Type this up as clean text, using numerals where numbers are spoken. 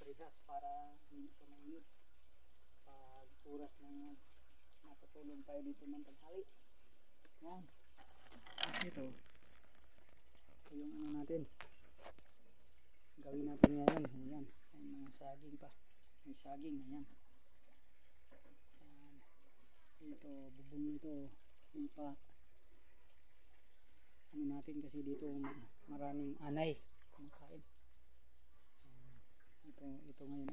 parehas para hindi siya mainit pag oras na natutulog tayo dito ng tanghali. Yan. Ito yung ano natin. Gawin natin ngayon. Ayan. May mga saging pa. May saging. Ayan. Ayan. Ito, bubong ito. Ipa. Ano natin kasi dito maraming anay kumakain. Ito ngayon